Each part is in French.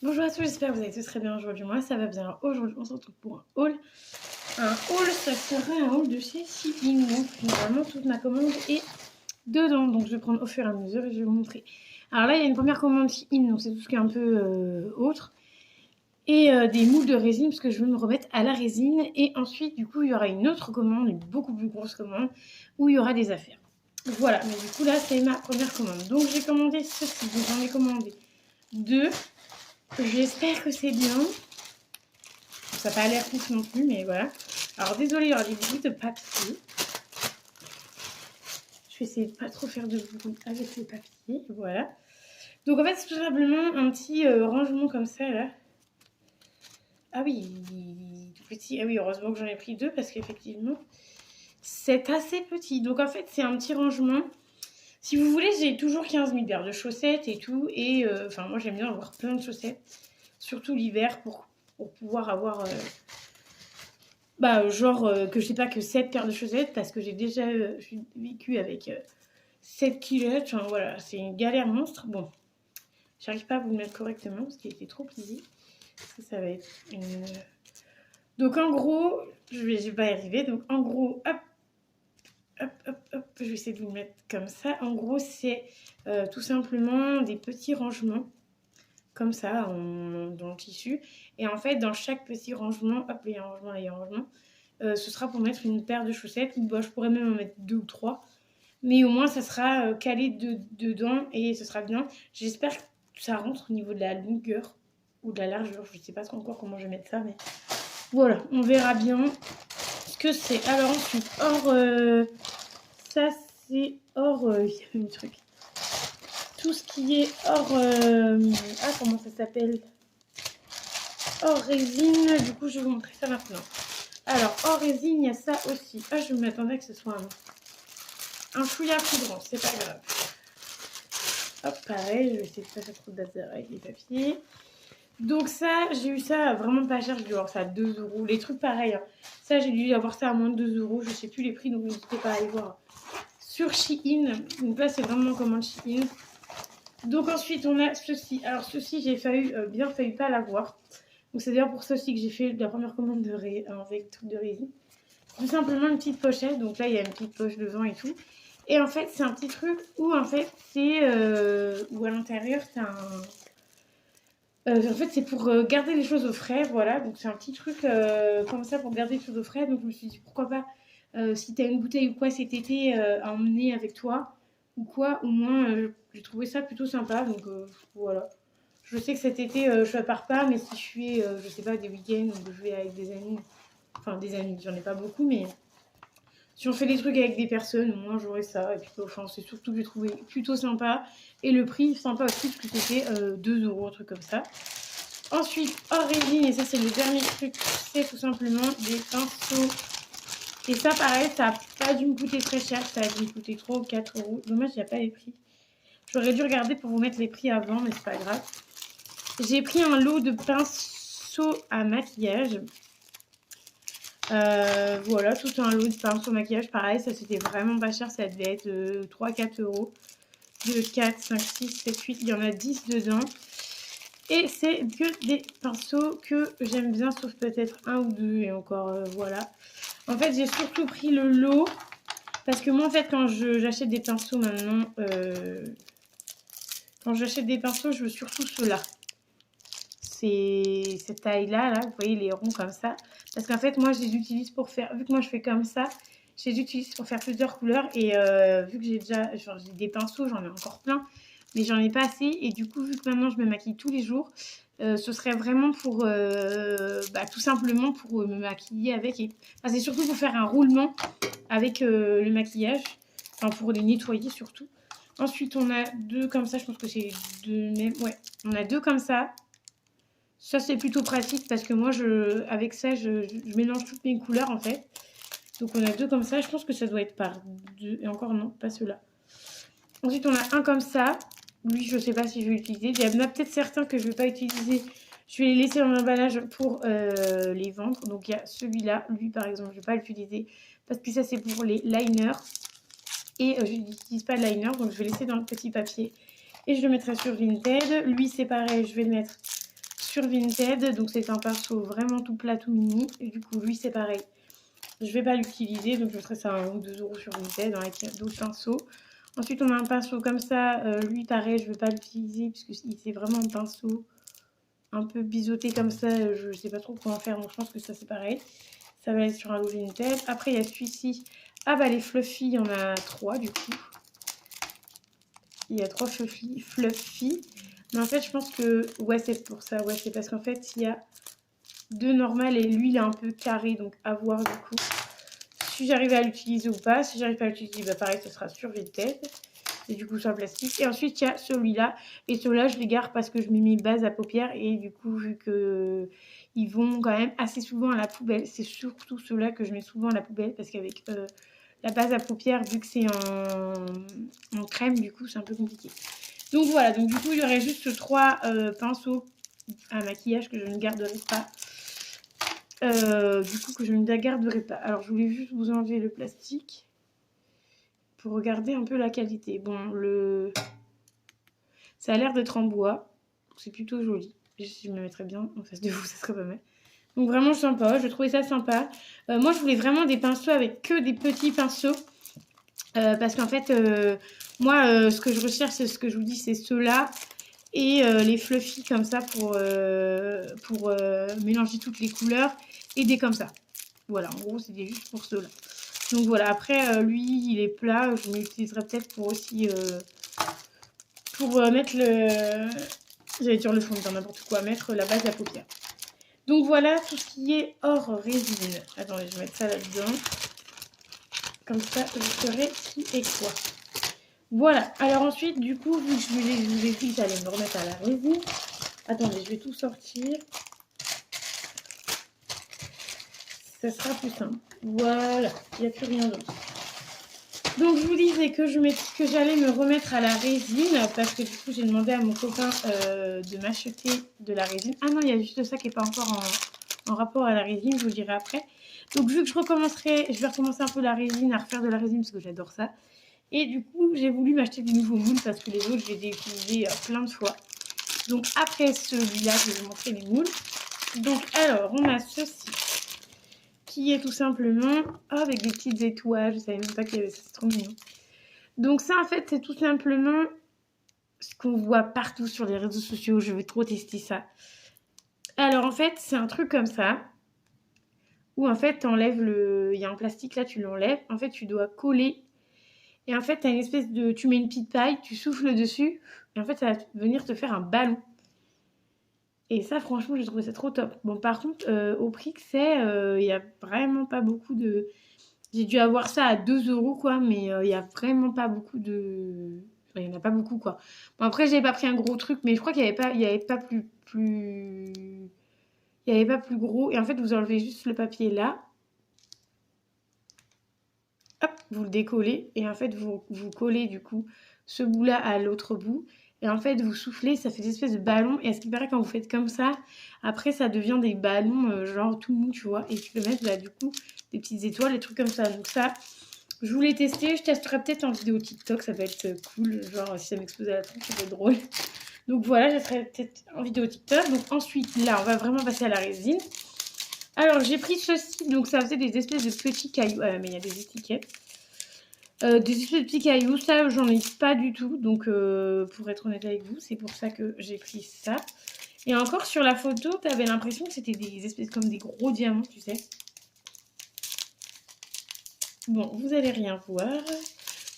Bonjour à tous, j'espère que vous allez tous très bien aujourd'hui. Moi, ça va bien. Aujourd'hui, on se retrouve pour un haul. Un haul, ça serait un haul de chez Shein. Donc, normalement, toute ma commande est dedans. Donc, je vais prendre au fur et à mesure et je vais vous montrer. Alors là, il y a une première commande Shein, donc c'est tout ce qui est un peu autre. Et des moules de résine, parce que je veux me remettre à la résine. Et ensuite, du coup, il y aura une autre commande, une beaucoup plus grosse commande, où il y aura des affaires. Voilà, mais du coup, là, c'est ma première commande. Donc, j'ai commandé ceci. Donc, j'en ai commandé deux. J'espère que c'est bien. Ça n'a pas l'air ouf non plus, mais voilà. Alors, désolée, il y aura des bruits de papier. Je vais essayer de pas trop faire de bruit avec le papier. Voilà. Donc, en fait, c'est tout simplement un petit rangement comme ça, là. Ah oui, tout petit. Ah oui, heureusement que j'en ai pris deux parce qu'effectivement, c'est assez petit. Donc, en fait, c'est un petit rangement. Si vous voulez, j'ai toujours 15 000 paires de chaussettes et tout. Et enfin, moi, j'aime bien avoir plein de chaussettes. Surtout l'hiver pour pouvoir avoir... que je sais pas que 7 paires de chaussettes parce que j'ai déjà vécu avec 7 kilos. Enfin voilà, c'est une galère monstre. Bon, j'arrive pas à vous le mettre correctement parce qu'il était trop plié. Ça va être une. Donc en gros, je vais pas y arriver. Donc en gros, hop, je vais essayer de vous le mettre comme ça. En gros, c'est tout simplement des petits rangements comme ça dans le tissu. Et en fait, dans chaque petit rangement, hop, il y a un rangement, il y a un rangement. Ce sera pour mettre une paire de chaussettes. Ou bah, je pourrais même en mettre 2 ou 3. Mais au moins, ça sera calé dedans et ce sera bien. J'espère que ça rentre au niveau de la longueur ou de la largeur. Je ne sais pas encore comment je vais mettre ça. Mais voilà, on verra bien ce que c'est. Alors ensuite, ça c'est hors... il y a un truc. Tout ce qui est hors... comment ça s'appelle? Hors résine. Du coup, je vais vous montrer ça maintenant. Alors, hors résine, il y a ça aussi. Ah, je m'attendais que ce soit un chouïa plus grand, c'est pas grave. Hop, pareil, je vais essayer de pas faire trop de bazar avec les papiers. Donc ça, j'ai eu ça vraiment pas cher, j'ai dû avoir ça à 2 €. Les trucs pareils, hein. Ça, j'ai dû avoir ça à moins de 2 €. Je sais plus les prix, donc n'hésitez pas à aller voir sur Shein. Donc là, c'est vraiment commande Shein. Donc ensuite, on a ceci. Alors ceci, j'ai bien failli pas l'avoir. Donc c'est d'ailleurs pour ça aussi que j'ai fait la première commande avec truc de résine. Tout simplement une petite pochette. Donc là, il y a une petite poche devant et tout. Et en fait, c'est un petit truc où en fait, c'est... où à l'intérieur, c'est un... en fait, c'est pour garder les choses au frais, voilà. Donc, c'est un petit truc comme ça pour garder les choses au frais. Donc, je me suis dit, pourquoi pas, si t'as une bouteille ou quoi cet été à emmener avec toi ou quoi, au moins, j'ai trouvé ça plutôt sympa. Donc, voilà. Je sais que cet été, je ne pars pas, mais si je fais, je sais pas, des week-ends où je vais avec des amis, enfin, des amis, j'en ai pas beaucoup, mais si on fait des trucs avec des personnes, moi j'aurais ça. Et puis, enfin, c'est surtout que j'ai trouvé plutôt sympa. Et le prix sympa aussi, parce que c'était 2 €, un truc comme ça. Ensuite, hors résine, et ça c'est le dernier truc, c'est tout simplement des pinceaux. Et ça, pareil, ça n'a pas dû me coûter très cher. Ça a dû me coûter 3 ou 4 €. Dommage, il n'y a pas les prix. J'aurais dû regarder pour vous mettre les prix avant, mais c'est pas grave. J'ai pris un lot de pinceaux à maquillage. Voilà, tout un lot de pinceaux maquillage, pareil, ça c'était vraiment pas cher, ça devait être 3-4 €. 2, 4, 5, 6, 7, 8, il y en a 10 dedans. Et c'est que des pinceaux que j'aime bien, sauf peut-être un ou deux, et encore, voilà. En fait, j'ai surtout pris le lot, parce que moi, en fait, quand j'achète des pinceaux maintenant, quand j'achète des pinceaux, je veux surtout ceux-là. C'est cette taille-là, là, vous voyez, les ronds comme ça. Parce qu'en fait, moi, je les utilise pour faire... Vu que moi, je fais comme ça, je les utilise pour faire plusieurs couleurs. Et vu que j'ai déjà... Genre, j'ai des pinceaux, j'en ai encore plein. Mais j'en ai pas assez. Et du coup, vu que maintenant, je me maquille tous les jours, ce serait vraiment pour... tout simplement pour me maquiller avec. Enfin, c'est surtout pour faire un roulement avec le maquillage. Enfin, pour les nettoyer surtout. Ensuite, on a deux comme ça. Je pense que c'est les deux mêmes. Ouais, on a deux comme ça. Ça, c'est plutôt pratique parce que moi, avec ça, je mélange toutes mes couleurs, en fait. Donc, on a deux comme ça. Je pense que ça doit être par deux. Et encore, non, pas ceux-là. Ensuite, on a un comme ça. Lui, je ne sais pas si je vais l'utiliser. Il y en a peut-être certains que je ne vais pas utiliser. Je vais les laisser dans l'emballage pour les vendre. Donc, il y a celui-là. Lui, par exemple, je ne vais pas l'utiliser parce que ça, c'est pour les liners. Et je n'utilise pas de liner. Donc, je vais laisser dans le petit papier. Et je le mettrai sur Vinted. Lui, c'est pareil. Je vais le mettre sur Vinted. Donc c'est un pinceau vraiment tout plat, tout mini. Et du coup, lui, c'est pareil. Je vais pas l'utiliser, donc je mettrai ça à 1 ou 2 € sur Vinted avec d'autres pinceaux. Ensuite, on a un pinceau comme ça. Lui, pareil, je vais pas l'utiliser puisque c'est vraiment un pinceau un peu biseauté comme ça. Je sais pas trop quoi en faire, donc je pense que ça, c'est pareil. Ça va être sur un lot Vinted. Après, il y a celui-ci. Ah bah, les Fluffy, il y en a 3 du coup. Il y a 3 Fluffy. Mais en fait, je pense que... Ouais, c'est pour ça. Ouais, c'est parce qu'en fait, il y a 2 normales et lui, il est un peu carré. Donc, à voir du coup si j'arrive à l'utiliser ou pas. Si j'arrive pas à l'utiliser, bah pareil, ça sera sur Vinted. Et du coup, c'est en plastique. Et ensuite, il y a celui-là. Et ceux-là, je les garde parce que je mets mes bases à paupières. Et du coup, vu que ils vont quand même assez souvent à la poubelle, c'est surtout ceux-là que je mets souvent à la poubelle. Parce qu'avec la base à paupières, vu que c'est en crème, du coup, c'est un peu compliqué. Donc voilà, donc du coup, il y aurait juste 3 pinceaux à maquillage que je ne garderai pas. Du coup, que je ne garderai pas. Alors, je voulais juste vous enlever le plastique pour regarder un peu la qualité. Bon, ça a l'air d'être en bois. C'est plutôt joli. Si je me mettrais bien en face de vous, ça serait pas mal. Donc vraiment sympa, je trouvais ça sympa. Moi, je voulais vraiment des pinceaux avec que des petits pinceaux. Parce qu'en fait, moi, ce que je recherche, c'est ce que je vous dis, c'est ceux-là. Et les fluffy comme ça pour mélanger toutes les couleurs. Et des comme ça. Voilà, en gros, c'était juste pour ceux-là. Donc voilà, après, lui, il est plat. Je l'utiliserai peut-être pour aussi... pour mettre le... J'allais dire le fond de teint, n'importe quoi. Mettre la base à paupières. Donc voilà tout ce qui est hors résine. Attendez, je vais mettre ça là-dedans. Comme ça, je saurai qui est quoi. Voilà. Alors ensuite, du coup, vu que je vous ai dit que j'allais me remettre à la résine. Attendez, je vais tout sortir. Ça sera plus simple. Voilà. Il n'y a plus rien d'autre. Donc je vous disais que j'allais me remettre à la résine. Parce que du coup, j'ai demandé à mon copain de m'acheter de la résine. Ah non, il y a juste ça qui n'est pas encore en rapport à la résine. Je vous le dirai après. Donc vu que je vais recommencer un peu la résine, à refaire de la résine parce que j'adore ça. Et du coup, j'ai voulu m'acheter du nouveau moule parce que les autres, je les ai utilisés plein de fois. Donc après celui-là, je vais vous montrer les moules. Donc alors, on a ceci qui est tout simplement avec des petites étoiles. Je savais même pas qu'il y avait ça, c'est trop mignon. Donc ça, en fait, c'est tout simplement ce qu'on voit partout sur les réseaux sociaux. Je vais trop tester ça. Alors en fait, c'est un truc comme ça. Où en fait, t'enlèves le... Il y a un plastique là, tu l'enlèves. En fait, tu dois coller. Et en fait, t'as une espèce de... Tu mets une petite paille, tu souffles dessus. Et en fait, ça va venir te faire un ballon. Et ça, franchement, j'ai trouvé ça trop top. Bon, par contre, au prix que c'est, il n'y a vraiment pas beaucoup de... J'ai dû avoir ça à 2 € quoi, mais il n'y a vraiment pas beaucoup de... Enfin, il n'y en a pas beaucoup, quoi. Bon, après, j'avais pas pris un gros truc, mais je crois qu'il n'y avait pas plus... Il n'y avait pas plus gros. Et en fait, vous enlevez juste le papier là. Hop, vous le décollez. Et en fait, vous collez, du coup, ce bout-là à l'autre bout. Et en fait, vous soufflez, ça fait des espèces de ballons. Et à ce qui paraît, quand vous faites comme ça, après, ça devient des ballons genre tout mou, tu vois. Et tu peux mettre, là, du coup, des petites étoiles, des trucs comme ça. Donc ça, je voulais tester. Je testerai peut-être en vidéo TikTok. Ça va être cool. Genre, si ça m'explose à la tronche, ça va être drôle. Donc voilà, je serai peut-être en vidéo TikTok. Donc ensuite, là, on va vraiment passer à la résine. Alors, j'ai pris ceci. Donc, ça faisait des espèces de petits cailloux. Mais il y a des étiquettes. Des espèces de petits cailloux, ça j'en ai pas du tout, donc pour être honnête avec vous, c'est pour ça que j'ai pris ça. Et encore sur la photo, t'avais l'impression que c'était des espèces comme des gros diamants, tu sais. Bon, vous allez rien voir.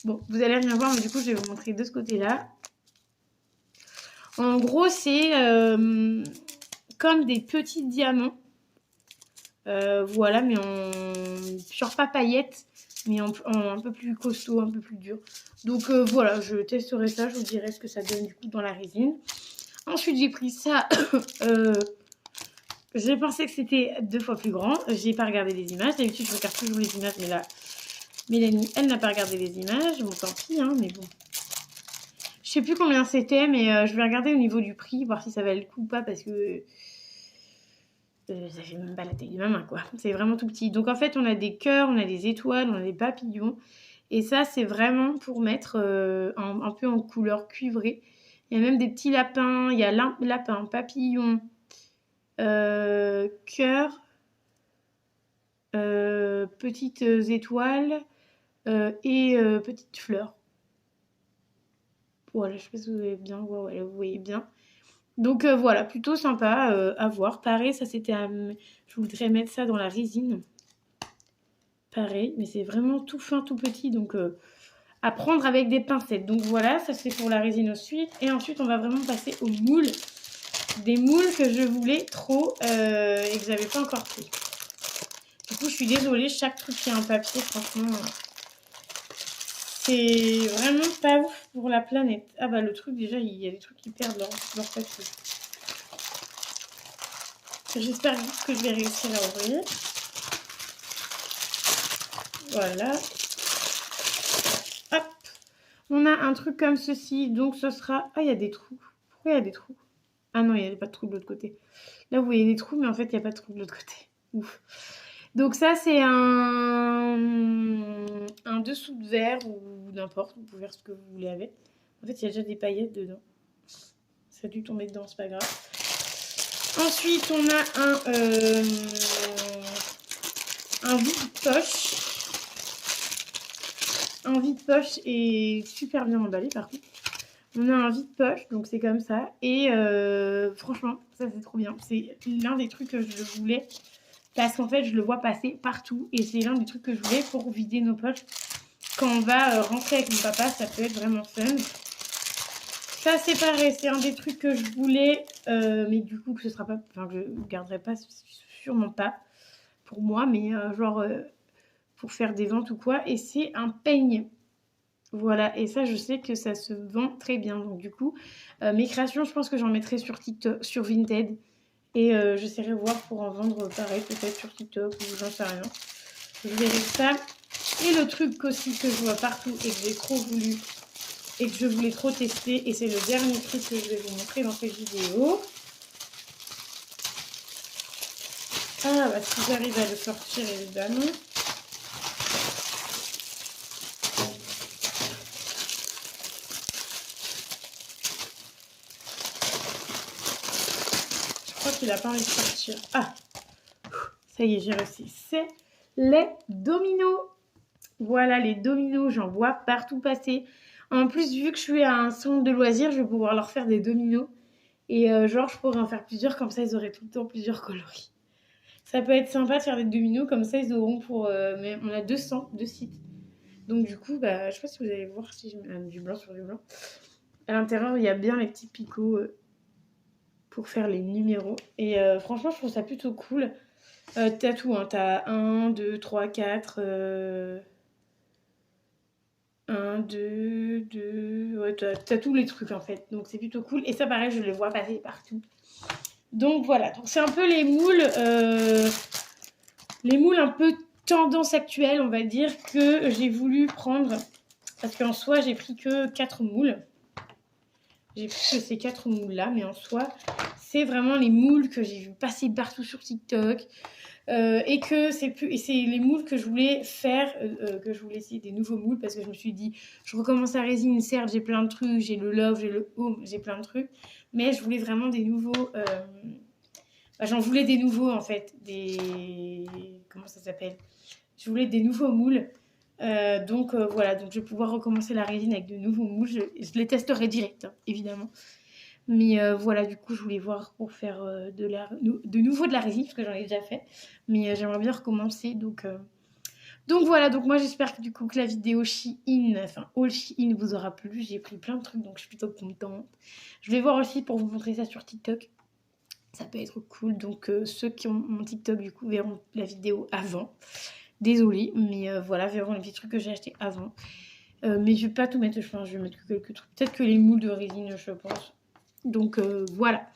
Bon, vous allez rien voir, mais du coup je vais vous montrer de ce côté-là. En gros, c'est comme des petits diamants. Voilà, mais en genre pas paillettes, mais en un peu plus costaud, un peu plus dur. Donc voilà, je testerai ça, je vous dirai ce que ça donne du coup dans la résine. Ensuite, j'ai pris ça. J'ai pensé que c'était 2 fois plus grand. J'ai pas regardé les images. D'habitude, je regarde toujours les images, mais là, Mélanie, elle n'a pas regardé les images. Bon, tant pis, hein, mais bon. Je sais plus combien c'était, mais je vais regarder au niveau du prix, voir si ça valait le coup ou pas, parce que ça fait même pas la taille de ma main, quoi. C'est vraiment tout petit. Donc en fait, on a des cœurs, on a des étoiles, on a des papillons. Et ça, c'est vraiment pour mettre un peu en couleur cuivrée. Il y a même des petits lapins. Il y a lapin, papillon, cœur, petites étoiles et petites fleurs. Voilà, je sais pas si vous voyez bien. Ouais, vous voyez bien. Donc voilà, plutôt sympa à voir. Pareil, ça c'était je voudrais mettre ça dans la résine. Pareil, mais c'est vraiment tout fin, tout petit, donc à prendre avec des pincettes. Donc voilà, ça c'est pour la résine ensuite. Et ensuite, on va vraiment passer aux moules. Des moules que je voulais trop et que j'avais pas encore pris. Du coup, je suis désolée, chaque truc qui a un papier, franchement, c'est vraiment pas ouf pour la planète. Ah bah le truc, déjà, il y a des trucs qui perdent leur papier. J'espère que je vais réussir à ouvrir. Voilà. Hop. On a un truc comme ceci. Donc, ce sera... Ah, il y a des trous. Pourquoi il y a des trous? Ah non, il n'y a pas de trous de l'autre côté. Là, vous voyez des trous, mais en fait, il n'y a pas de trous de l'autre côté. Ouf. Donc, ça, c'est un dessous de verre ou n'importe. Vous pouvez faire ce que vous voulez avec. En fait, il y a déjà des paillettes dedans. Ça a dû tomber dedans, c'est pas grave. Ensuite, on a un vide-poche. Un vide-poche est super bien emballé par contre. On a un vide-poche, donc c'est comme ça. Et franchement, ça c'est trop bien. C'est l'un des trucs que je voulais parce qu'en fait, je le vois passer partout. Et c'est l'un des trucs que je voulais pour vider nos poches. Quand on va rentrer avec mon papa, ça peut être vraiment fun. Ça c'est pareil, c'est un des trucs que je voulais, mais du coup que ce sera pas, enfin que je garderai pas, sûrement pas pour moi, mais genre pour faire des ventes ou quoi. Et c'est un peigne. Voilà, et ça je sais que ça se vend très bien. Donc du coup, mes créations, je pense que j'en mettrai sur TikTok, sur Vinted. Et j'essaierai de voir pour en vendre pareil, peut-être sur TikTok ou j'en sais rien. Je verrai ça. Et le truc aussi que je vois partout et que j'ai trop voulu et que je voulais trop tester, et c'est le dernier truc que je vais vous montrer dans cette vidéo. Ah bah si j'arrive à le sortir évidemment. Je crois qu'il a pas envie de sortir. Ah, ça y est, j'ai réussi. C'est les dominos. Voilà, les dominos, j'en vois partout passer. En plus, vu que je suis à un centre de loisirs, je vais pouvoir leur faire des dominos. Et genre, je pourrais en faire plusieurs, comme ça, ils auraient tout le temps plusieurs coloris. Ça peut être sympa de faire des dominos, comme ça, ils auront pour... mais on a 200, 2 sites. Donc du coup, bah, je sais pas si vous allez voir si je mets du blanc sur du blanc. À l'intérieur, il y a bien les petits picots pour faire les numéros. Et franchement, je trouve ça plutôt cool. T'as tout, hein. T'as 1, 2, 3, 4... 1, 2, 2... Ouais, t'as tous les trucs, en fait. Donc, c'est plutôt cool. Et ça, pareil, je les vois passer partout. Donc, voilà. Donc, c'est un peu les moules un peu tendance actuelle, on va dire, que j'ai voulu prendre. Parce qu'en soi, j'ai pris que 4 moules. J'ai pris que ces 4 moules-là. Mais en soi, c'est vraiment les moules que j'ai vu passer partout sur TikTok. Et que c'est les moules que je voulais faire, que je voulais essayer des nouveaux moules parce que je me suis dit, je recommence à résine, certes j'ai plein de trucs, j'ai le love, j'ai le home, j'ai plein de trucs, mais je voulais vraiment des nouveaux, j'en voulais des nouveaux en fait, comment ça s'appelle, je voulais des nouveaux moules, donc voilà, donc je vais pouvoir recommencer la résine avec de nouveaux moules, je les testerai direct, hein, évidemment. Mais voilà, du coup, je voulais voir pour faire de nouveau de la résine, parce que j'en ai déjà fait. Mais j'aimerais bien recommencer. Donc voilà, donc moi, j'espère que du coup, que la vidéo Shein, enfin, All Shein vous aura plu. J'ai pris plein de trucs, donc je suis plutôt contente. Je vais voir aussi pour vous montrer ça sur TikTok. Ça peut être cool. Donc ceux qui ont mon TikTok, du coup, verront la vidéo avant. Désolée, mais voilà, verront les petits trucs que j'ai achetés avant. Mais je vais pas tout mettre, je pense, je vais mettre que quelques trucs. Peut-être que les moules de résine, je pense. Donc voilà.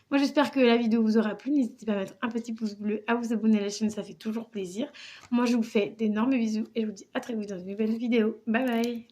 Moi j'espère que la vidéo vous aura plu. N'hésitez pas à mettre un petit pouce bleu, à vous abonner à la chaîne, ça fait toujours plaisir. Moi je vous fais d'énormes bisous et je vous dis à très vite dans une nouvelle vidéo. Bye bye.